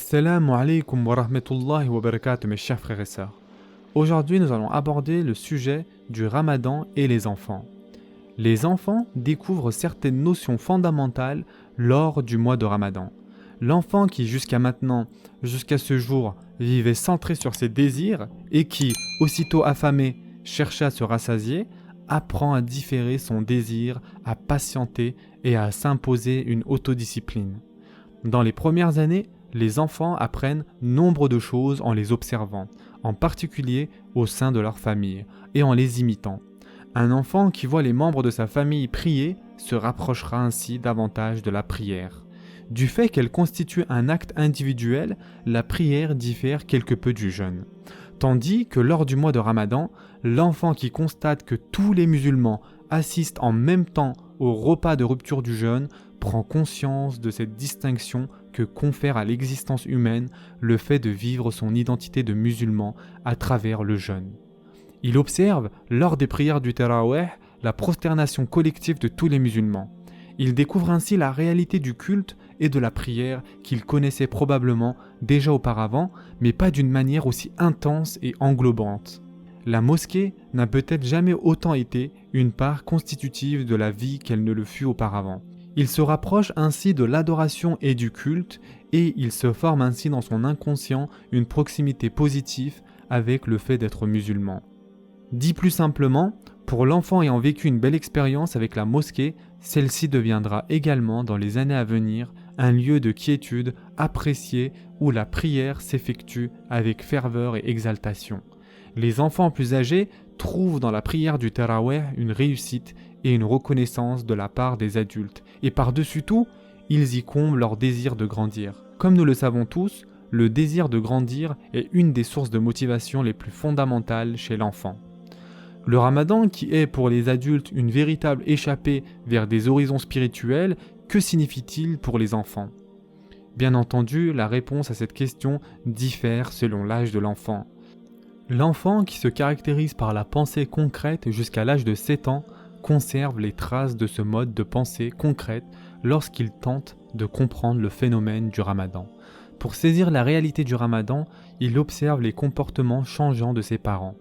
Assalamu alaikum wa rahmatullahi wa barakatuh mes chers frères et sœurs. Aujourd'hui nous allons aborder le sujet du Ramadan et les enfants. Les enfants découvrent certaines notions fondamentales lors du mois de Ramadan. L'enfant qui jusqu'à ce jour, vivait centré sur ses désirs et qui, aussitôt affamé, cherchait à se rassasier, apprend à différer son désir, à patienter et à s'imposer une autodiscipline. Dans les premières années, les enfants apprennent nombre de choses en les observant, en particulier au sein de leur famille, et en les imitant. Un enfant qui voit les membres de sa famille prier se rapprochera ainsi davantage de la prière. Du fait qu'elle constitue un acte individuel, la prière diffère quelque peu du jeûne. Tandis que lors du mois de Ramadan, l'enfant qui constate que tous les musulmans assistent en même temps au repas de rupture du jeûne prend conscience de cette distinction que confère à l'existence humaine le fait de vivre son identité de musulman à travers le jeûne. Il observe, lors des prières du Tarawih, la prosternation collective de tous les musulmans. Il découvre ainsi la réalité du culte et de la prière qu'il connaissait probablement déjà auparavant, mais pas d'une manière aussi intense et englobante. La mosquée n'a peut-être jamais autant été une part constitutive de la vie qu'elle ne le fut auparavant. Il se rapproche ainsi de l'adoration et du culte, et il se forme ainsi dans son inconscient une proximité positive avec le fait d'être musulman. Dit plus simplement, pour l'enfant ayant vécu une belle expérience avec la mosquée, celle-ci deviendra également dans les années à venir un lieu de quiétude apprécié où la prière s'effectue avec ferveur et exaltation. Les enfants plus âgés trouvent dans la prière du Tarawih une réussite et une reconnaissance de la part des adultes, et par-dessus tout, ils y comblent leur désir de grandir. Comme nous le savons tous, le désir de grandir est une des sources de motivation les plus fondamentales chez l'enfant. Le Ramadan, qui est pour les adultes une véritable échappée vers des horizons spirituels, que signifie-t-il pour les enfants ? Bien entendu, la réponse à cette question diffère selon l'âge de l'enfant. L'enfant, qui se caractérise par la pensée concrète jusqu'à l'âge de 7 ans, conserve les traces de ce mode de pensée concrète lorsqu'il tente de comprendre le phénomène du Ramadan. Pour saisir la réalité du Ramadan, il observe les comportements changeants de ses parents.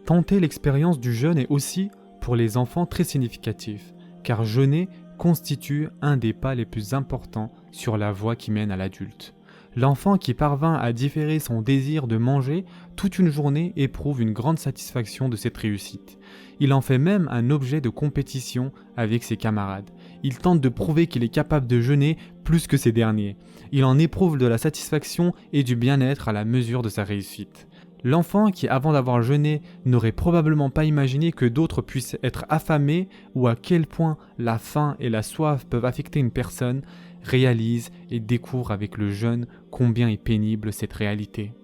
Tenter l'expérience du jeûne est aussi, pour les enfants, très significatif, car jeûner constitue un des pas les plus importants sur la voie qui mène à l'adulte. L'enfant qui parvint à différer son désir de manger toute une journée éprouve une grande satisfaction de cette réussite. Il en fait même un objet de compétition avec ses camarades. Il tente de prouver qu'il est capable de jeûner plus que ces derniers. Il en éprouve de la satisfaction et du bien-être à la mesure de sa réussite. L'enfant qui, avant d'avoir jeûné, n'aurait probablement pas imaginé que d'autres puissent être affamés ou à quel point la faim et la soif peuvent affecter une personne, réalise et découvre avec le jeûne combien est pénible cette réalité.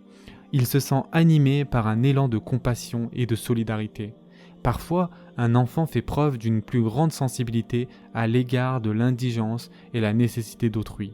Il se sent animé par un élan de compassion et de solidarité. Parfois, un enfant fait preuve d'une plus grande sensibilité à l'égard de l'indigence et la nécessité d'autrui.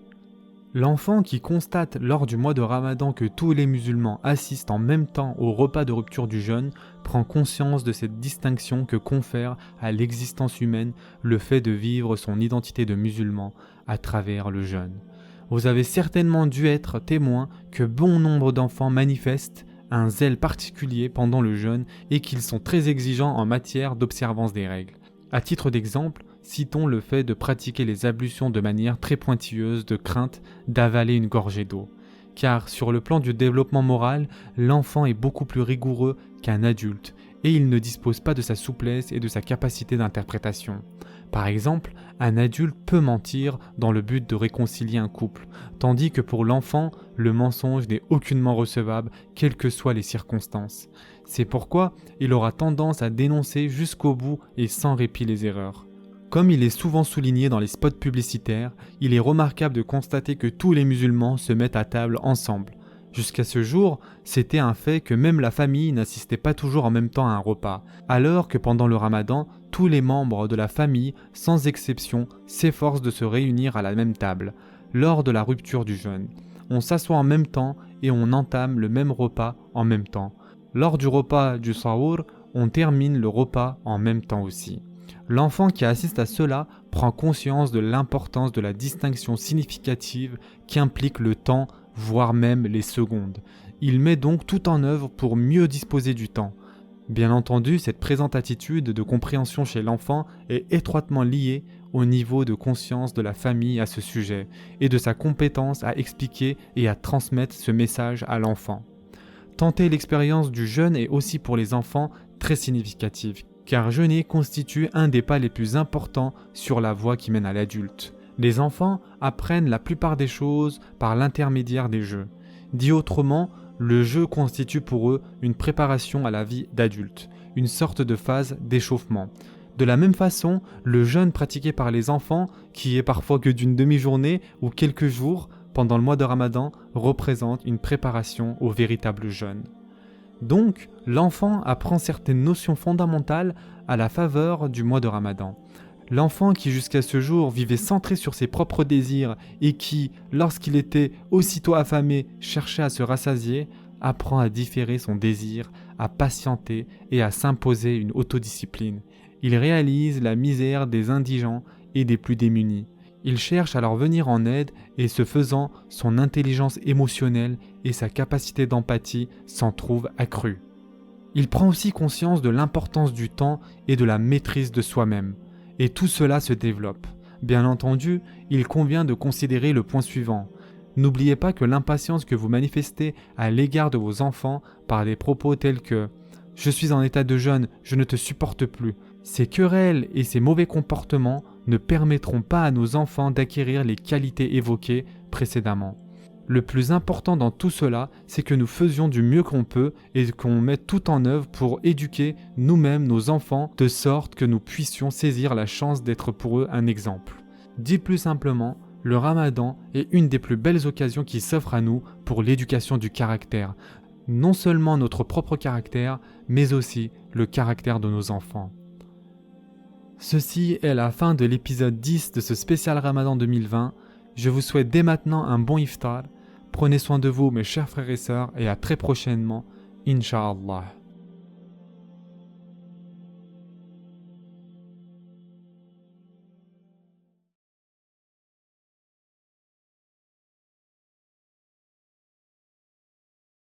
L'enfant qui constate lors du mois de Ramadan que tous les musulmans assistent en même temps au repas de rupture du jeûne prend conscience de cette distinction que confère à l'existence humaine le fait de vivre son identité de musulman à travers le jeûne. Vous avez certainement dû être témoin que bon nombre d'enfants manifestent un zèle particulier pendant le jeûne et qu'ils sont très exigeants en matière d'observance des règles. À titre d'exemple, citons le fait de pratiquer les ablutions de manière très pointilleuse de crainte d'avaler une gorgée d'eau. Car sur le plan du développement moral, l'enfant est beaucoup plus rigoureux qu'un adulte et il ne dispose pas de sa souplesse et de sa capacité d'interprétation. Par exemple, un adulte peut mentir dans le but de réconcilier un couple, tandis que pour l'enfant, le mensonge n'est aucunement recevable, quelles que soient les circonstances. C'est pourquoi il aura tendance à dénoncer jusqu'au bout et sans répit les erreurs. Comme il est souvent souligné dans les spots publicitaires, il est remarquable de constater que tous les musulmans se mettent à table ensemble. Jusqu'à ce jour, c'était un fait que même la famille n'assistait pas toujours en même temps à un repas, alors que pendant le Ramadan, tous les membres de la famille, sans exception, s'efforcent de se réunir à la même table, lors de la rupture du jeûne. On s'assoit en même temps et on entame le même repas en même temps. Lors du repas du Sahur, on termine le repas en même temps aussi. L'enfant qui assiste à cela prend conscience de l'importance de la distinction significative qu'implique le temps voire même les secondes. Il met donc tout en œuvre pour mieux disposer du temps. Bien entendu, cette présente attitude de compréhension chez l'enfant est étroitement liée au niveau de conscience de la famille à ce sujet et de sa compétence à expliquer et à transmettre ce message à l'enfant. Tenter l'expérience du jeûne est aussi pour les enfants très significative, car jeûner constitue un des pas les plus importants sur la voie qui mène à l'adulte. Les enfants apprennent la plupart des choses par l'intermédiaire des jeux. Dit autrement, le jeu constitue pour eux une préparation à la vie d'adulte, une sorte de phase d'échauffement. De la même façon, le jeûne pratiqué par les enfants, qui est parfois que d'une demi-journée ou quelques jours pendant le mois de Ramadan, représente une préparation au véritable jeûne. Donc, l'enfant apprend certaines notions fondamentales à la faveur du mois de Ramadan. L'enfant qui jusqu'à ce jour vivait centré sur ses propres désirs et qui, lorsqu'il était aussitôt affamé, cherchait à se rassasier, apprend à différer son désir, à patienter et à s'imposer une autodiscipline. Il réalise la misère des indigents et des plus démunis. Il cherche à leur venir en aide et ce faisant, son intelligence émotionnelle et sa capacité d'empathie s'en trouvent accrues. Il prend aussi conscience de l'importance du temps et de la maîtrise de soi-même. Et tout cela se développe. Bien entendu, il convient de considérer le point suivant. N'oubliez pas que l'impatience que vous manifestez à l'égard de vos enfants par des propos tels que « Je suis en état de jeûne, je ne te supporte plus », ces querelles et ces mauvais comportements ne permettront pas à nos enfants d'acquérir les qualités évoquées précédemment. Le plus important dans tout cela, c'est que nous faisions du mieux qu'on peut et qu'on mette tout en œuvre pour éduquer nous-mêmes nos enfants de sorte que nous puissions saisir la chance d'être pour eux un exemple. Dit plus simplement, le Ramadan est une des plus belles occasions qui s'offrent à nous pour l'éducation du caractère. Non seulement notre propre caractère, mais aussi le caractère de nos enfants. Ceci est la fin de l'épisode 10 de ce spécial Ramadan 2020. Je vous souhaite dès maintenant un bon iftar. Prenez soin de vous mes chers frères et sœurs et à très prochainement, Inch'Allah.